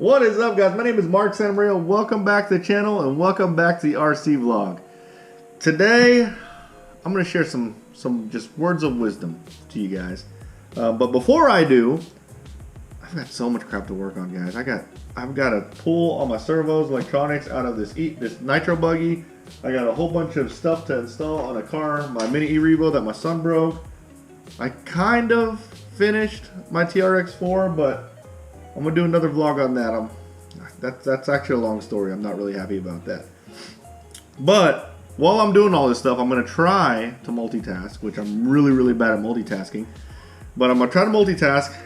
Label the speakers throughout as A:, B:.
A: What is up, guys? My name is Mark Santamaria. Welcome back to the channel and welcome back to the RC vlog. Today, I'm going to share some just words of wisdom to you guys. But before I do, I've got so much crap to work on, guys. I've got to pull all my servos, electronics out of this nitro buggy. I got a whole bunch of stuff to install on a car, my mini e-revo that my son broke. I kind of finished my TRX4, but I'm gonna do another vlog on that. That's actually a long story. I'm not really happy about that. But while I'm doing all this stuff, I'm gonna try to multitask, which I'm really bad at multitasking. But I'm gonna try to multitask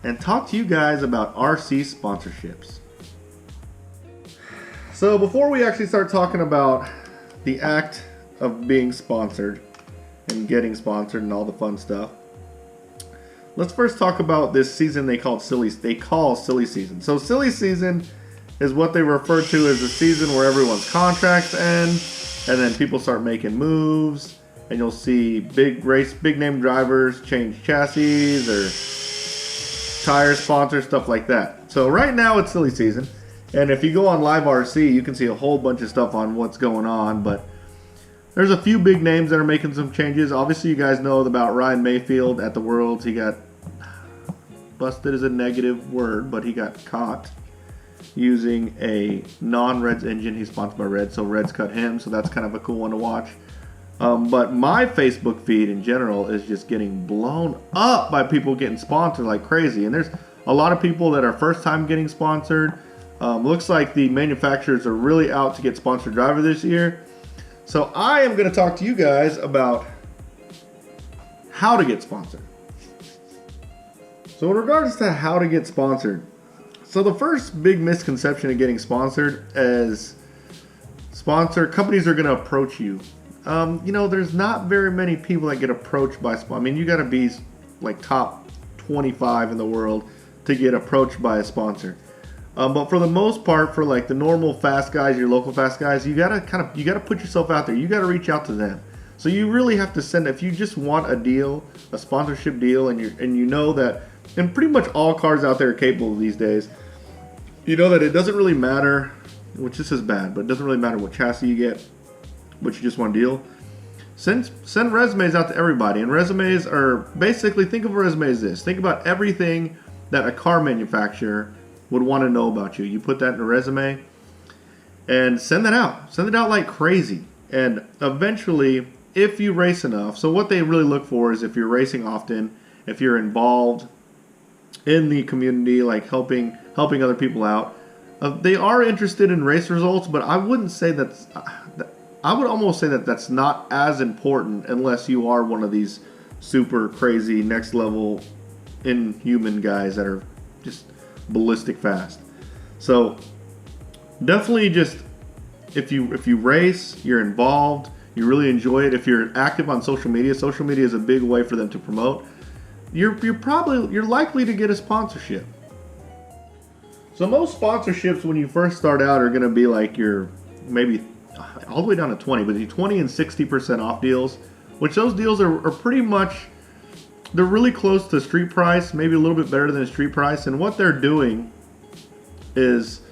A: and talk to you guys about RC sponsorships. So before we actually start talking about the act of being sponsored and getting sponsored and all the fun stuff, let's first talk about this season they call silly season. So silly season is what they refer to as the season where everyone's contracts end and then people start making moves, and you'll see big name drivers change chassis or tire sponsors, stuff like that. So right now it's silly season, and if you go on Live RC, you can see a whole bunch of stuff on what's going on, but there's a few big names that are making some changes. Obviously, you guys know about Ryan Mayfield at the Worlds. He got busted is a negative word, but he got caught using a non-Reds engine. He's sponsored by Reds, so Reds cut him, so that's kind of a cool one to watch. But my Facebook feed in general is just getting blown up by people getting sponsored like crazy. And there's a lot of people that are first time getting sponsored. Looks like the manufacturers are really out to get sponsored driver this year. So I am going to talk to you guys about how to get sponsored. So in regards to how to get sponsored, so the first big misconception of getting sponsored is companies are going to approach you. There's not very many people that get approached by sponsors. I mean, you got to be like top 25 in the world to get approached by a sponsor. But for the most part, for like the normal fast guys, your local fast guys, you gotta put yourself out there. You gotta reach out to them. So you really have to send. If you just want a deal, a sponsorship deal, and you know that, and pretty much all cars out there are capable these days. You know that it doesn't really matter, which this is bad, but it doesn't really matter what chassis you get, but you just want a deal. Send resumes out to everybody, and resumes are basically, think of a resume as this. Think about everything that a car manufacturer would want to know about you. You put that in a resume and send that out. Send it out like crazy. And eventually, if you race enough, so what they really look for is if you're racing often, if you're involved in the community, like helping other people out. They are interested in race results, but I wouldn't say that's, I would almost say that that's not as important unless you are one of these super crazy next level inhuman guys that are just ballistic fast. So definitely just if you race, you're involved, you really enjoy it. If you're active on social media is a big way for them to promote. You're likely to get a sponsorship. So most sponsorships when you first start out are going to be like your maybe all the way down to 20, but the 20 and 60% off deals, which those deals are pretty much, they're really close to street price, maybe a little bit better than street price. And what they're doing is,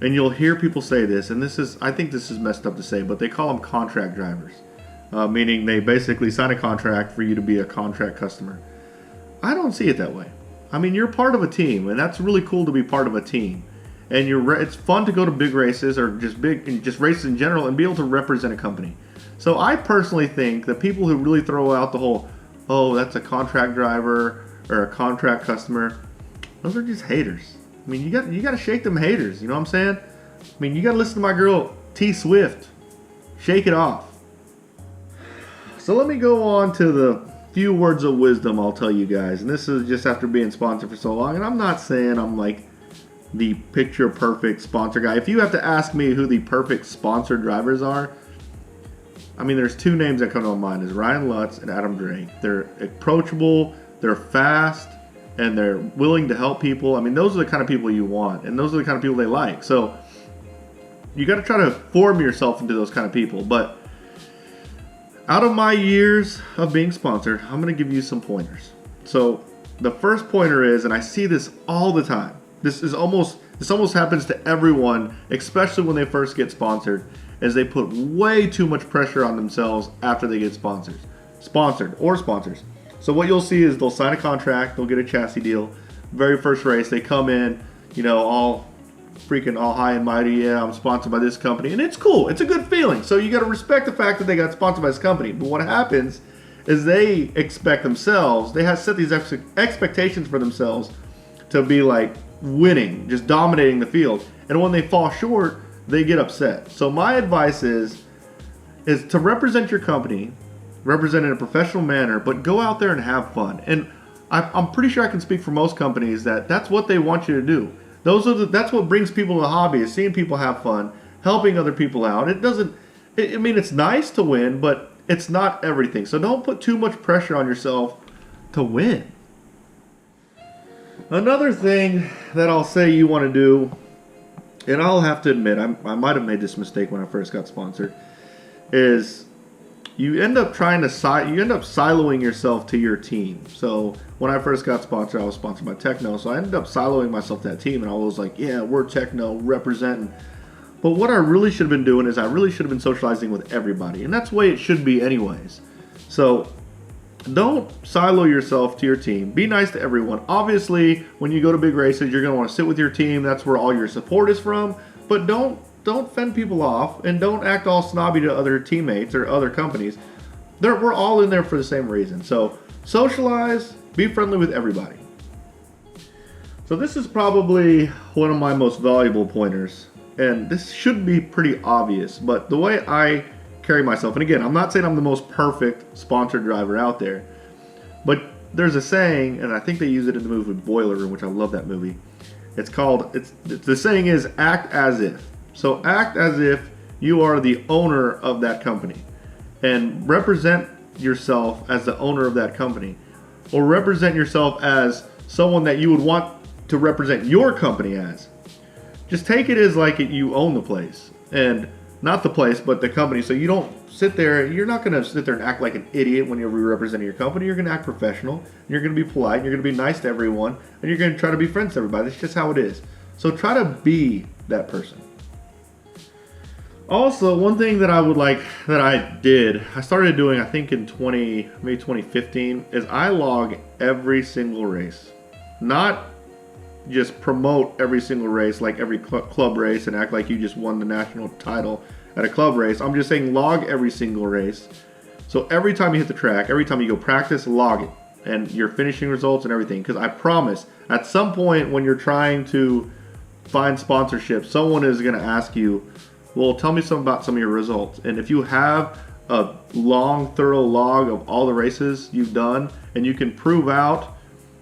A: and you'll hear people say this, and I think this is messed up to say, but they call them contract drivers, meaning they basically sign a contract for you to be a contract customer. I don't see it that way. I mean, you're part of a team, and that's really cool to be part of a team. And it's fun to go to big races or just races in general and be able to represent a company. So I personally think that people who really throw out the whole, oh, that's a contract driver or a contract customer, those are just haters. I mean, you got to shake them haters. You know what I'm saying? I mean, you got to listen to my girl T Swift. Shake it off. So let me go on to the few words of wisdom I'll tell you guys. And this is just after being sponsored for so long. And I'm not saying I'm like the picture perfect sponsor guy. If you have to ask me who the perfect sponsored drivers are, I mean, there's two names that come to my mind, is Ryan Lutz and Adam Drake. They're approachable, they're fast, and they're willing to help people. I mean, those are the kind of people you want, and those are the kind of people they like. So you got to try to form yourself into those kind of people. But out of my years of being sponsored, I'm going to give you some pointers. So the first pointer is, and I see this all the time, This almost happens to everyone, especially when they first get sponsored, as they put way too much pressure on themselves after they get sponsored. So what you'll see is they'll sign a contract, they'll get a chassis deal. Very first race, they come in, all high and mighty. Yeah, I'm sponsored by this company, and it's cool. It's a good feeling. So you got to respect the fact that they got sponsored by this company. But what happens is they expect themselves. They have set these expectations for themselves to be like winning, just dominating the field. And when they fall short, they get upset. So my advice is to represent your company, represent in a professional manner, but go out there and have fun. And I'm pretty sure I can speak for most companies that's what they want you to do. That's what brings people to the hobby, is seeing people have fun, helping other people out. It's nice to win, but it's not everything. So don't put too much pressure on yourself to win. Another thing that I'll say you want to do, and I'll have to admit, I might have made this mistake when I first got sponsored, is you end up siloing yourself to your team. So when I first got sponsored, I was sponsored by Techno, so I ended up siloing myself to that team, and I was like, yeah, we're Techno, representing. But what I really should have been doing is I really should have been socializing with everybody, and that's the way it should be anyways. So don't silo yourself to your team. Be nice to everyone. Obviously, when you go to big races, you're going to want to sit with your team. That's where all your support is from. But don't fend people off, and don't act all snobby to other teammates or other companies. We're all in there for the same reason. So socialize, be friendly with everybody. So this is probably one of my most valuable pointers, and this should be pretty obvious, but the way I carry myself, and again, I'm not saying I'm the most perfect sponsored driver out there, but there's a saying, and I think they use it in the movie Boiler Room, which I love that movie. The saying is act as if. So act as if you are the owner of that company, and represent yourself as the owner of that company, or represent yourself as someone that you would want to represent your company as. Just take it as like you own the place, and not the place, but the company. So you don't sit there, you're not going to sit there and act like an idiot when you're representing your company. You're going to act professional, you're going to be polite, you're going to be nice to everyone, and you're going to try to be friends to everybody. That's just how it is. So try to be that person. Also, one thing that I started doing, I think in maybe 2015, is I log every single race. Not just promote every single race, like every club race, and act like you just won the national title at a club race. I'm just saying log every single race. So every time you hit the track, every time you go practice, log it. And your finishing results and everything. Because I promise, at some point when you're trying to find sponsorship, someone is going to ask you, well, tell me something about some of your results. And if you have a long, thorough log of all the races you've done, and you can prove out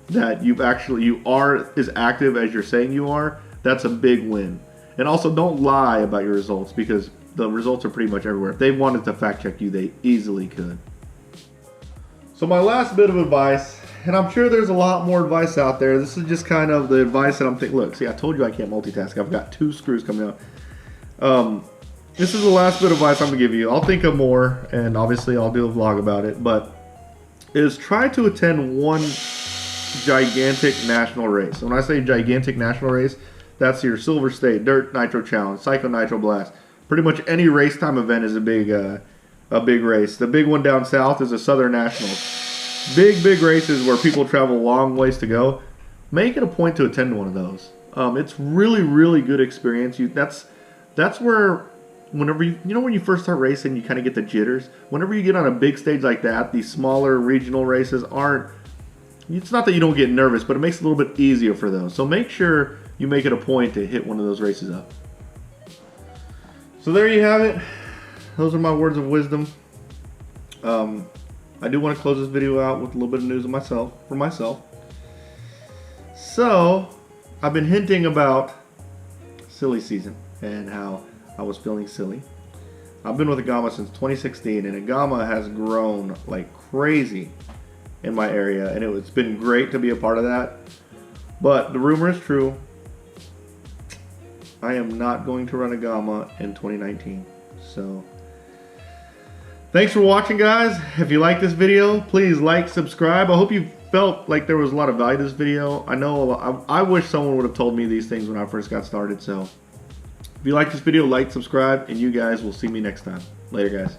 A: that you are as active as you're saying you are, that's a big win. And also, don't lie about your results, because the results are pretty much everywhere. If they wanted to fact check you, they easily could. So my last bit of advice, and I'm sure there's a lot more advice out there. This is just kind of the advice that I'm thinking. Look, see, I told you I can't multitask. I've got 2 screws coming out. This is the last bit of advice I'm going to give you. I'll think of more, and obviously I'll do a vlog about it, but is try to attend one gigantic national race. When I say gigantic national race, that's your Silver State, Dirt Nitro Challenge, Psycho Nitro Blast. Pretty much any race time event is a big race. The big one down south is the Southern Nationals. Big races where people travel long ways to go. Make it a point to attend one of those. It's really good experience. That's where, whenever when you first start racing, you kind of get the jitters. Whenever you get on a big stage like that, these smaller regional races aren't. It's not that you don't get nervous, but it makes it a little bit easier for those. So make sure you make it a point to hit one of those races up. So there you have it. Those are my words of wisdom. I do want to close this video out with a little bit of news for myself. So I've been hinting about silly season and how I was feeling silly. I've been with Agama since 2016, and Agama has grown like crazy in my area, and it's been great to be a part of that. But the rumor is true. I am not going to run Agama in 2019. So thanks for watching, guys. If you like this video, please like, subscribe. I hope you felt like there was a lot of value to this video. I know I wish someone would have told me these things when I first got started. So if you like this video, like, subscribe, and you guys will see me next time. Later, guys.